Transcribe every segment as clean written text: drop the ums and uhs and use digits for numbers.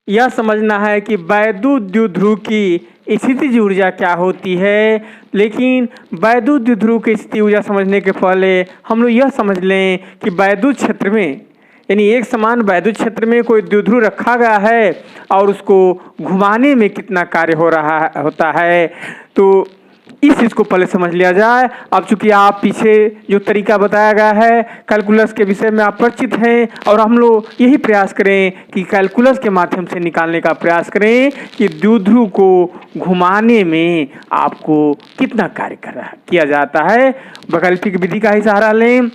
यह समझना है कि वैद्युत द्विध्रुव की स्थितिज ऊर्जा क्या होती है। लेकिन वैद्युत द्विध्रुव की स्थितिज ऊर्जा समझने के पहले हम लोग यह समझ लें कि वैद्युत क्षेत्र में यानी एक समान वैद्युत क्षेत्र में कोई द्विध्रुव रखा गया है और उसको घुमाने में कितना कार्य होता है। तो इस चीज़ को पहले समझ लिया जाए। अब चूंकि आप पीछे जो तरीका बताया गया है कैलकुलस के विषय में आप परिचित हैं और हम लोग यही प्रयास करें कि कैलकुलस के माध्यम से निकालने का प्रयास करें कि द्विध्रुव को घुमाने में आपको कितना कार्य किया जाता है। वैकल्पिक विधि का ही सहारा लें।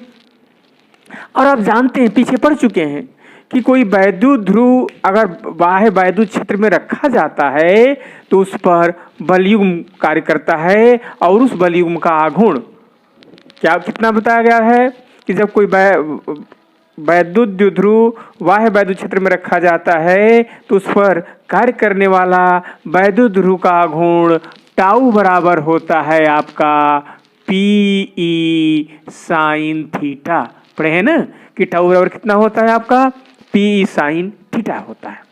और आप जानते हैं, पीछे पढ़ चुके हैं कि कोई वैद्युत ध्रुव अगर बाह्य वैद्युत क्षेत्र में रखा जाता है तो उस पर बलयुग्म कार्य करता है और उस बलयुग्म का आघूर्ण कितना बताया गया है कि जब कोई वैद्युत द्विध्रुव बाह्य वैद्युत क्षेत्र में रखा जाता है तो उस पर कार्य करने वाला वैद्युत ध्रुव का आघूर्ण टाउ बराबर होता है आपका पी साइन थीटा। पढ़े हैं ना कि टाउ बराबर कितना होता है आपका पी साइन थीटा होता है।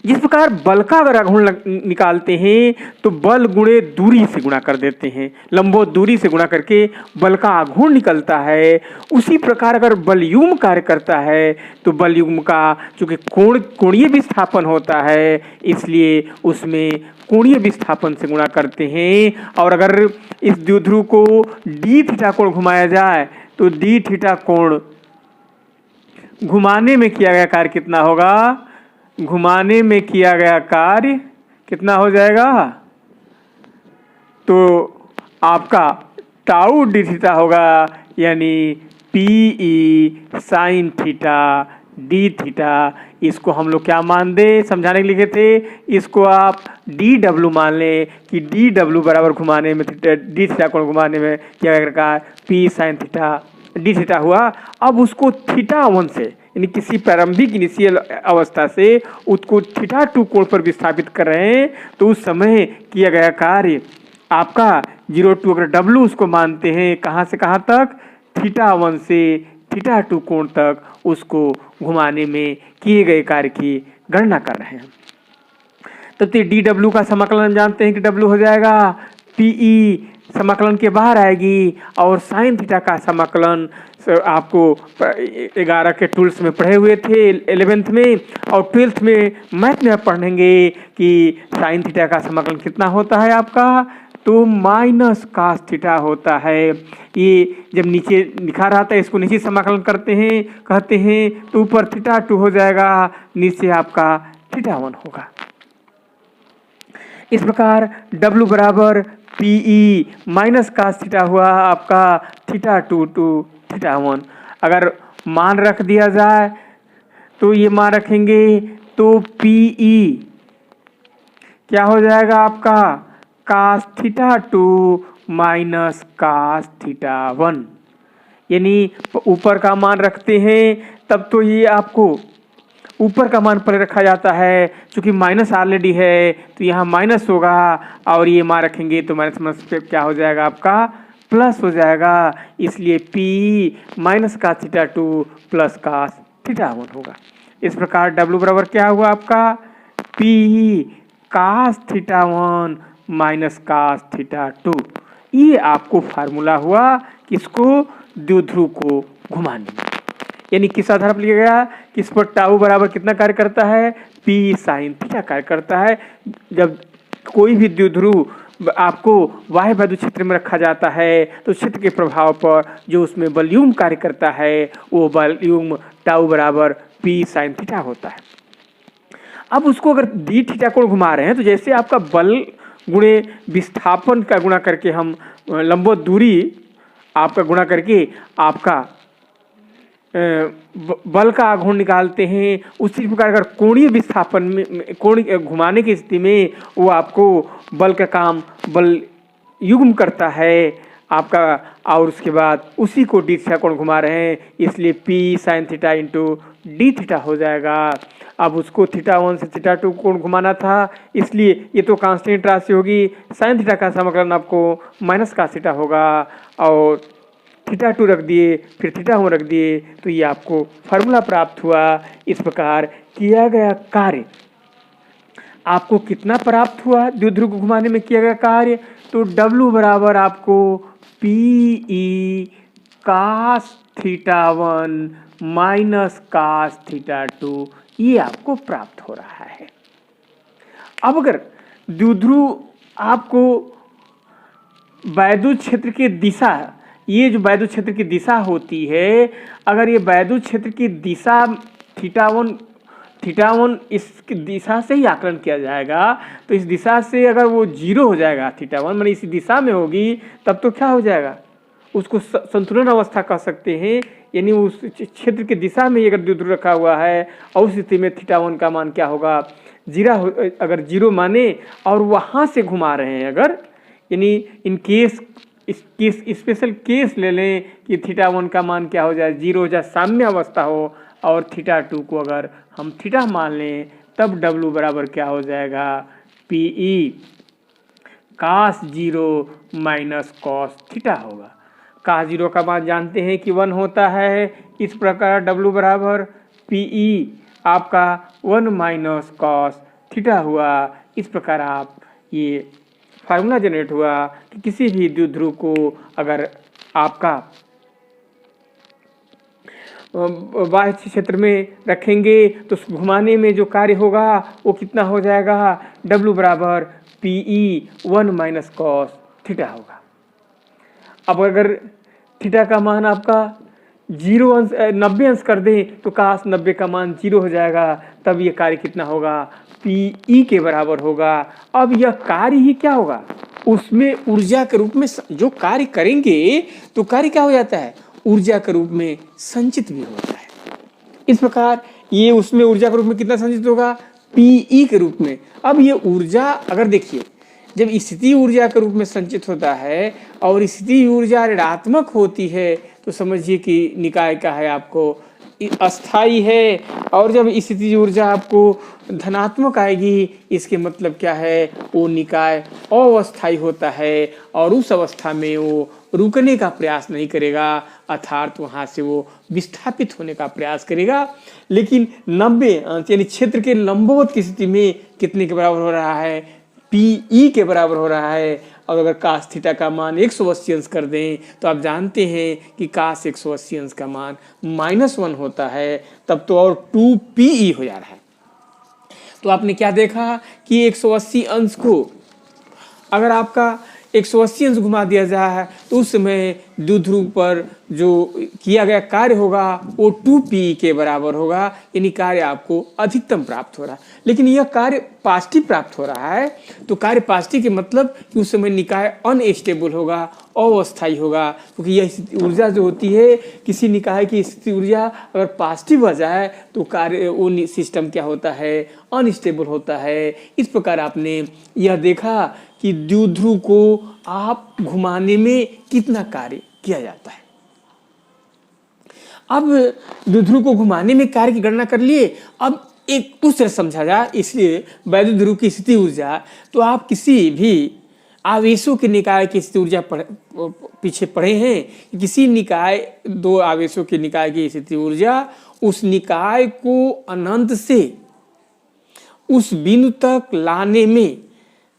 जिस प्रकार बल का अगर आघूर्ण निकालते हैं तो बल गुणे दूरी से गुणा कर देते हैं, लंबवत दूरी से गुणा करके बल का आघूर्ण निकलता है। उसी प्रकार अगर बलयुग्म कार्य करता है तो बलयुग्म का चूंकि कोणीय विस्थापन होता है इसलिए उसमें कोणीय विस्थापन से गुणा करते हैं। और अगर इस द्विध्रुव को डी थीटा कोण घुमाया जाए तो डी थीटा कोण घुमाने में किया गया कार्य कितना होगा, घुमाने में किया गया कार्य कितना हो जाएगा, तो आपका टाउ डी थीटा होगा यानी P sine theta D theta. इसको हम लोग क्या मान दे, समझाने के लिखे थे, इसको आप डी डब्ल्यू मान लें कि डी डब्ल्यू बराबर घुमाने में डी थीटा कोण घुमाने में क्या करता है P sine theta D theta हुआ। अब उसको थीटा 1 से यानी किसी प्रारंभिक इनिशियल अवस्था से उसको थीटा 2 कोण पर विस्थापित कर रहे हैं तो उस समय किया गया कार्य आपका 0 अगर डब्ल्यू उसको मानते हैं कहाँ से कहाँ तक, थीटा 1 से थीटा 2 कोण तक उसको घुमाने में किए गए कार्य की गणना कर रहे हैं। तब डी डब्ल्यू का समाकलन जानते हैं कि डब्ल्यू हो जाएगा पीई समाकलन के बाहर आएगी और साइन थीटा का समाकलन आपको 11 के टूल्स में पढ़े हुए थे 11th में और 12th में मैथ में आप पढ़ेंगे कि साइन थीटा का समाकलन कितना होता है आपका, तो माइनस कास थीटा होता है। ये जब नीचे लिखा रहता है इसको नीचे समाकलन करते हैं कहते हैं तो ऊपर थीटा 2 हो जाएगा, नीचे आपका थीटा 1 होगा। इस प्रकार W बराबर पीई माइनस कास थीटा हुआ आपका थीटा 2 टू थीटा 1। अगर मान रख दिया जाए तो ये मान रखेंगे तो पीई क्या हो जाएगा आपका cos theta 2 minus cos theta 1, यानी ऊपर का मान रखते हैं तब तो ये आपको ऊपर का मान पर रखा जाता है, क्योंकि माइनस ऑलरेडी है तो यहाँ माइनस होगा और ये मान रखेंगे तो माइनस पे क्या हो जाएगा आपका प्लस हो जाएगा। इसलिए P minus cos theta 2 plus cos theta 1 होगा। इस प्रकार W बराबर क्या हुआ आपका P cos theta 1 minus cos theta 2। ये आपको फार्मूला हुआ किसको, द्विध्रुव को घुमाने में। यानी किस आधार पर लिया गया कि इस पर टाउ बराबर कितना कार्य करता है पी साइन थीटा कार्य करता है। जब कोई भी द्विध्रुव आपको बाह्य वैद्युत क्षेत्र में रखा जाता है तो क्षेत्र के प्रभाव पर जो उसमें बलयुग्म कार्य करता है वो बलयुग्म टाउ बराबर पी साइन थीटा होता है। अब उसको अगर डी थीटा कोण घुमा रहे हैं तो जैसे आपका बल गुणे विस्थापन का गुणा करके हम लंबवत दूरी आपका गुणा करके आपका बल का आघूर्ण निकालते हैं, उसी प्रकार अगर कोणीय विस्थापन में कोणीय घुमाने की स्थिति में वो आपको बल का काम बल युग्म करता है आपका, और उसके बाद उसी को डी थीटा कोण घुमा रहे हैं इसलिए P sine theta into D theta हो जाएगा। अब उसको थीटा 1 से थीटा 2 कोण घुमाना था इसलिए ये तो कांस्टेंट राशि होगी, साइन थीटा का समाकलन आपको माइनस कास थीटा होगा और थीटा 2 रख दिए, फिर थीटा 1 रख दिए, तो ये आपको फार्मूला प्राप्त हुआ। इस प्रकार किया गया कार्य आपको कितना प्राप्त हुआ द्विध्रुव को घुमाने में किया गया कार्य, तो W बराबर आपको PE cos θ1 माइनस cos θ2 ये आपको प्राप्त हो रहा है। अब अगर द्विध्रुव आपको वैद्युत क्षेत्र की दिशा, ये जो वैद्युत क्षेत्र की दिशा होती है, अगर ये वैद्युत क्षेत्र की दिशा θ1 इस दिशा से ही आकलन किया जाएगा, तो इस दिशा से अगर वो 0 हो जाएगा θ1 माने इसी दिशा में होगी, तब तो क्या हो जाएगा, उसको संतुलन अवस्था कह सकते हैं। यानी उस क्षेत्र की दिशा में अगर द्विध्रुव रखा हुआ है और उस स्थिति में θ1 का मान क्या होगा, अगर 0 माने और वहाँ से घुमा रहे हैं अगर, यानी इन केस स्पेशल केस ले लें कि θ1 का मान क्या हो जाए, 0 हो जाए, साम्य अवस्था हो, और θ2 को अगर हम थीटा मान लें, तब W बराबर क्या हो जाएगा, PE cos 0 माइनस cos θ होगा। cos 0 का मान जानते हैं कि 1 होता है। इस प्रकार W बराबर PE आपका 1 माइनस cos θ हुआ। इस प्रकार आप ये फार्मूला जनरेट हुआ कि किसी भी द्विध्रुव को अगर आपका बाह्य क्षेत्र में रखेंगे तो घुमाने में जो कार्य होगा वो कितना हो जाएगा, W बराबर PE 1 माइनस cos θ होगा। अब अगर थीटा का मान आपका 90 अंश कर दें तो cos 90 का मान 0 हो जाएगा, तब ये कार्य कितना होगा, PE के बराबर होगा। अब यह कार्य ही क्या होगा, उसमें ऊर्जा के रूप में जो कार्य करेंगे तो कार्य क्या हो जाता है, ऊर्जा के रूप में संचित भी होता है। इस प्रकार ये उसमें ऊर्जा के रूप में कितना संचित होगा, PE के रूप में। अब ये ऊर्जा अगर देखिए, जब स्थिति ऊर्जा के रूप में संचित होता है और स्थिति ऊर्जा ऋणात्मक होती है तो समझिए कि निकाय का है आपको अस्थाई है, और जब स्थिति ऊर्जा आपको धनात्मक आएगी इसके मतलब क्या है, वो निकाय अवस्थाई होता है और उस अवस्था में वो रुकने का प्रयास नहीं करेगा, अर्थात वहाँ से वो विस्थापित होने का प्रयास करेगा। लेकिन 90 अंश यानी क्षेत्र के लंबवत की स्थिति में कितने के बराबर हो रहा है, PE के बराबर हो रहा है। और अगर cos θ का मान 180 अंश कर दें तो आप जानते हैं कि cos 180 अंश का मान -1 होता है, तब तो और 2PE हो जा रहा है। तो आपने क्या देखा कि 180 अंश को अगर आपका 180 अंश घुमा दिया जाए तो उस समय द्विध्रुव पर जो किया गया कार्य होगा वो 2PE के बराबर होगा, यानी कार्य आपको अधिकतम प्राप्त हो रहा है। लेकिन यह कार्य पॉजिटिव प्राप्त हो रहा है, तो कार्य पॉजिटिव के मतलब कि उस समय निकाय अनस्टेबल होगा, अवस्थाई होगा, क्योंकि यह ऊर्जा जो होती है किसी निकाय की स्थिति ऊर्जा अगर पॉजिटिव आ जाए तो कार्य वो सिस्टम क्या होता है, अनस्टेबल होता है। इस प्रकार आपने यह देखा कि द्विध्रुव को आप घुमाने में कितना कार्य किया जाता है। अब द्विध्रुव को घुमाने में कार्य की गणना कर लिए। अब एक दूसरे समझा जाए, इसलिए वैद्युत ध्रुव की स्थिति ऊर्जा, तो आप किसी भी आवेशों के निकाय की स्थिति ऊर्जा पीछे पढ़े हैं, किसी निकाय दो आवेशों के निकाय की स्थिति ऊर्जा उस निकाय को अनंत से उस बिंदु तक लाने में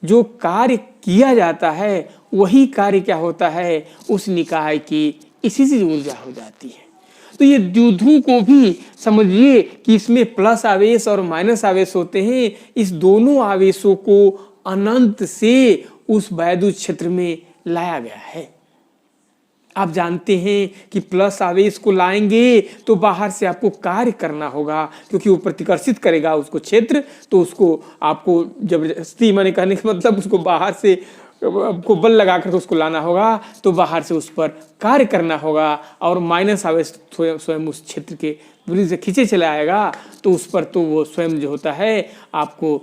जो कार्य किया जाता है वही कार्य क्या होता है, उस निकाय की स्थिति ऊर्जा हो जाती है। तो ये द्विध्रुव को भी समझिए कि इसमें प्लस आवेश और माइनस आवेश होते हैं। इस दोनों आवेशों को अनंत से उस वैद्युत क्षेत्र में लाया गया है। आप जानते हैं कि प्लस आवेश को लाएंगे तो बाहर से आपको कार्य करना होगा, क्योंकि वो प्रतिकर्षित करेगा उसको क्षेत्र, तो उसको आपको जबरदस्ती, माने कहने का मतलब उसको बाहर से आपको बल लगा कर उसको लाना होगा, तो बाहर से उस पर कार्य करना होगा। और माइनस आवेश स्वयं उस क्षेत्र के विरुद्ध से खींचे चला आएगा, तो उस पर तो वो स्वयं जो होता है आपको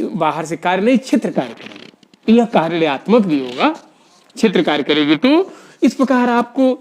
बाहर से कार्य नहीं, क्षेत्र कार्य करेगी। यह कार्य ऋणात्मक भी होगा, क्षेत्र कार्य करेगी। तो इस प्रकार आपको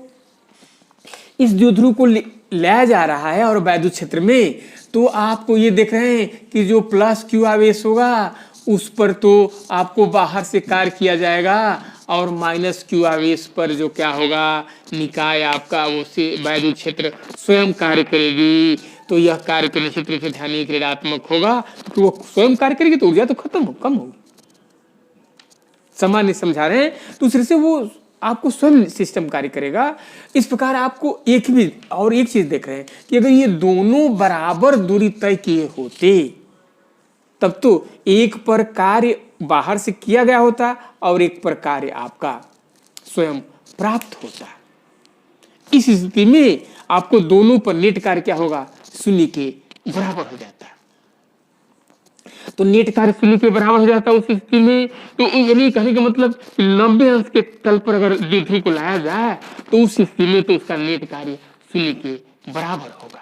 इस द्विध्रुव को लाया जा रहा है और वैद्युत क्षेत्र में, तो आपको ये देख रहे हैं कि जो प्लस क्यू आवेश होगा उस पर तो आपको बाहर से कार्य किया जाएगा, और माइनस क्यू आवेश पर जो क्या होगा, निकाय आपका वो से वैद्युत क्षेत्र स्वयं कार्य करेगी। तो यह कार्य करने से ध्यान ऋणात्मक होगा, तो वो स्वयं कार्य करेगी तो ऊर्जा तो कम होगी। सामान्य समझा रहे हैं, दूसरे से वो आपको स्वयं सिस्टम कार्य करेगा। इस प्रकार आपको एक चीज देख रहे हैं कि अगर ये दोनों बराबर दूरी तय किए होते तब तो एक पर कार्य बाहर से किया गया होता और एक पर कार्य आपका स्वयं प्राप्त होता। इस स्थिति में आपको दोनों पर नेट कार्य क्या होगा, 0 के बराबर हो जाता है। तो नेट कार्य 0 के बराबर हो जाता है उस स्थिति में। तो यानी कहने का मतलब 90 अंश के तल पर अगर द्विध्रुव को लाया जाए तो उस स्थिति में तो उसका नेट कार्य 0 के बराबर होगा।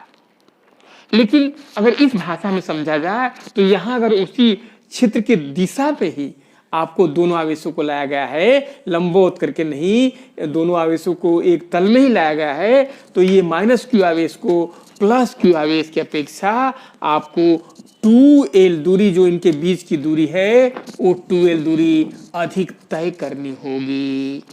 लेकिन अगर इस भाषा में समझा जाए तो यहां अगर उसी क्षेत्र के दिशा पे ही आपको दोनों आवेशों को लाया गया है, लंबवत करके नहीं, दोनों आवेशों को एक तल में ही लाया गया है, तो ये माइनस क्यू आवेश को प्लस क्यू आवेश की अपेक्षा आपको 2l दूरी, जो इनके बीच की दूरी है वो 2l दूरी अधिक तय करनी होगी।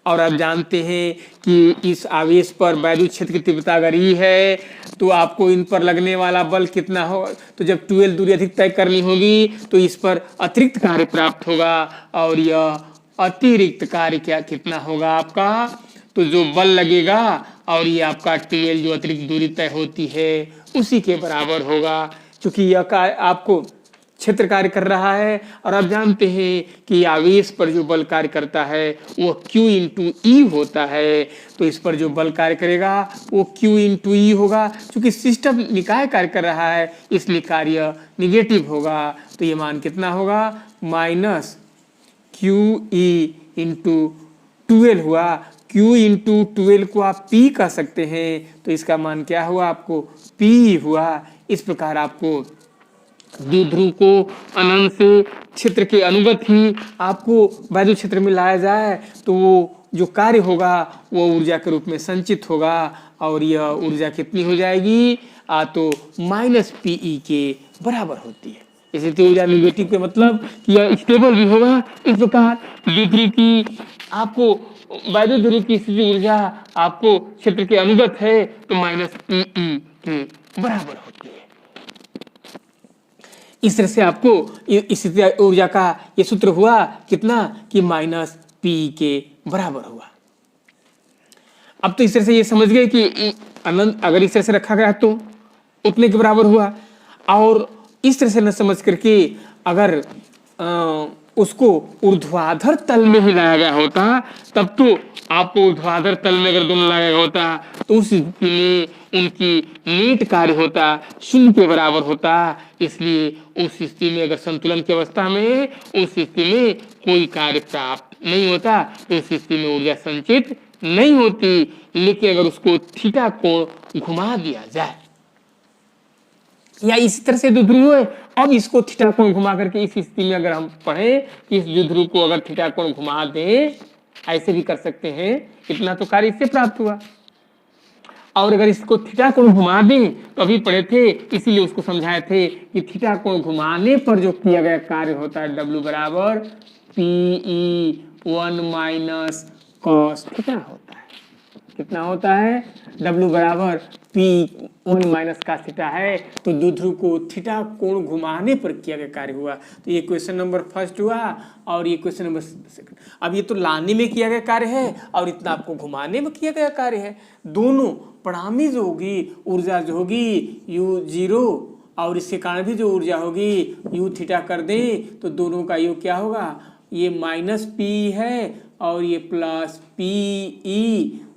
और आप जानते हैं कि इस आवेश पर वैद्युत क्षेत्र की तीव्रता अगर E है तो आपको इन पर लगने वाला बल कितना हो, तो जब 2l दूरी अधिक तय करनी होगी तो इस पर अतिरिक्त कार्य प्राप्त होगा, और यह अतिरिक्त कार्य क्या कितना होगा आपका, तो जो बल लगेगा और ये आपका 2l जो अतिरिक्त दूरी तय होती है उसी के बराबर होगा। क्योंकि यह आपको क्षेत्र कार्य कर रहा है, और आप जानते हैं कि आवेश पर जो बल कार्य करता है वो Q इंटू E होता है। तो इस पर जो बल कार्य करेगा वो Q इंटू E होगा। क्योंकि सिस्टम निकाय कार्य कर रहा है इसलिए कार्य निगेटिव होगा। तो ये मान कितना होगा, माइनस QE इंटू 2l हुआ। Q इंटू 2l को आप P कह सकते हैं, तो इसका मान क्या हुआ आपको, P हुआ। इस प्रकार आपको द्विध्रुव को अनंत से क्षेत्र के अनुगत ही आपको वैद्युत क्षेत्र में लाया जाए तो वो जो कार्य होगा वो ऊर्जा के रूप में संचित होगा, और यह ऊर्जा कितनी हो जाएगी, तो माइनस PE के बराबर होती है। इसी तो ऊर्जा निगेटिव के मतलब कि यह स्टेबल भी होगा। इस प्रकार द्विध्रुव की आपको वैद्युत ध्रुव की स्थिति ऊर्जा आपको क्षेत्र के अनुगत है तो माइनस PE के बराबर होती है। इस तरह से आपको स्थिति ऊर्जा का ये सूत्र हुआ कितना, कि माइनस PE के बराबर हुआ। अब तो इस तरह से ये समझ गए कि अनंत अगर इस तरह से रखा गया तो उतने के बराबर हुआ, और इस तरह से न समझ करके अगर उसको ऊर्ध्वाधर तल में ही लाया गया होता तब तो आपको ऊर्ध्वाधर तल में अगर दोनों लाया गया होता तो उस स्थिति में उनकी नेट कार्य होता 0 के बराबर होता। इसलिए उस स्थिति में अगर संतुलन की अवस्था में उस स्थिति में कोई कार्य प्राप्त नहीं होता, तो उस स्थिति में ऊर्जा संचित नहीं होती। लेकिन अगर उसको थीटा कोण घुमा दिया जाए या इसी तरह से द्विध्रुव है, अब इसको थीटा कोण घुमा करके इस स्थिति में अगर हम पढ़े कि इस द्विध्रुव को अगर थीटा कोण घुमा दें, ऐसे भी कर सकते हैं, इतना तो कार्य इससे प्राप्त हुआ। और अगर इसको थीटा कोण घुमा दें तो अभी पढ़े थे, इसीलिए उसको समझाए थे कि थीटा कोण घुमाने पर जो किया गया कार्य होता है W बराबर PE 1 माइनस कॉस थीटा होता है। कितना होता है, W बराबर P1 माइनस का थीटा है। तो द्विध्रुव को थीटा कोण घुमाने पर किया गया कार्य हुआ। तो ये क्वेश्चन नंबर फर्स्ट हुआ और ये क्वेश्चन नंबर सेकंड। अब ये तो लाने में किया गया कार्य है और इतना आपको घुमाने में किया गया कार्य है। दोनों परिणामी जो होगी ऊर्जा जो होगी U0 और इसके कारण भी जो ऊर्जा होगी U थीटा कर दें तो दोनों का योग क्या होगा, ये माइनस P है और ये plus PE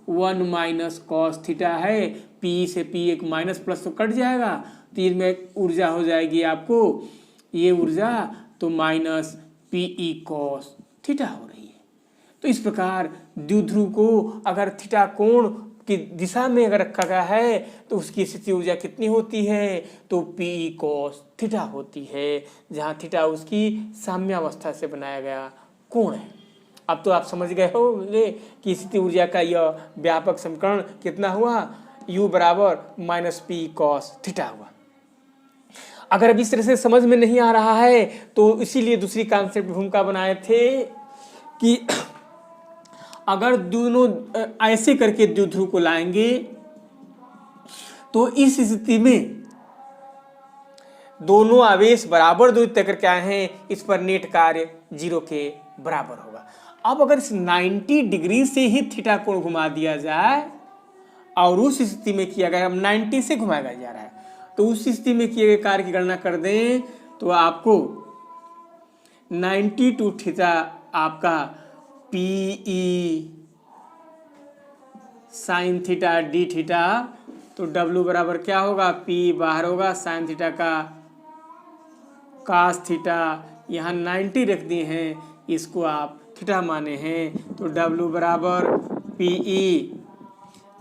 1 minus cos theta है। P से P एक माइनस प्लस तो कट जाएगा, तो इसमें ऊर्जा हो जाएगी आपको ये ऊर्जा तो माइनस PE कॉस थीटा हो रही है। तो इस प्रकार द्विध्रुव को अगर थीटा कोण की दिशा में अगर रखा गया है तो उसकी स्थिति ऊर्जा कितनी होती है, तो PE कॉस थीटा होती है, जहाँ थीटा उसकी साम्यावस्था से बनाया गया कोण है। अब तो आप समझ गए होंगे कि स्थिति ऊर्जा का यह व्यापक समीकरण कितना हुआ, U बराबर माइनस PE कॉस थीटा हुआ। अगर अब इस तरह से समझ में नहीं आ रहा है तो इसीलिए दूसरी कॉन्सेप्ट भूमिका बनाए थे कि अगर दोनों ऐसे करके द्विध्रुव को लाएंगे तो इस स्थिति में दोनों आवेश बराबर दूरी तय करके आए हैं, इस पर नेट कार्य 0 के बराबर होगा। अब अगर इस 90 डिग्री से ही थीटा कोण घुमा दिया जाए और उस स्थिति में किया गया, अब 90 से घुमाया जा रहा है, तो उस स्थिति में किए गए कार्य की गणना कर दें तो आपको 90 टू थीटा आपका PE sine theta D theta, तो W बराबर क्या होगा, P बाहर होगा, साइन थीटा का कास थीटा, यहाँ 90 रख दिए हैं, इसको आप थीटा माने हैं, तो W बराबर PE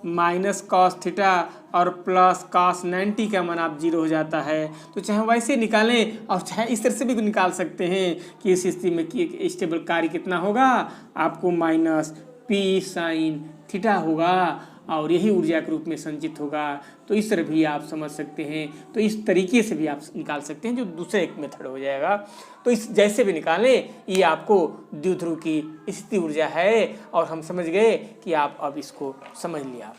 माइनस कॉस थीटा और प्लस कॉस 90 का मान आप 0 हो जाता है। तो चाहे वैसे निकालें और चाहे इस तरह से भी निकाल सकते हैं कि इस स्थिति में कि स्टेबल कार्य कितना होगा, आपको माइनस P साइन थीटा होगा और यही ऊर्जा के रूप में संचित होगा। तो इस तरह भी आप समझ सकते हैं, तो इस तरीके से भी आप निकाल सकते हैं, जो दूसरा एक मेथड हो जाएगा। तो इस जैसे भी निकालें, ये आपको द्विध्रुव की स्थिति ऊर्जा है और हम समझ गए कि आप अब इसको समझ लिया।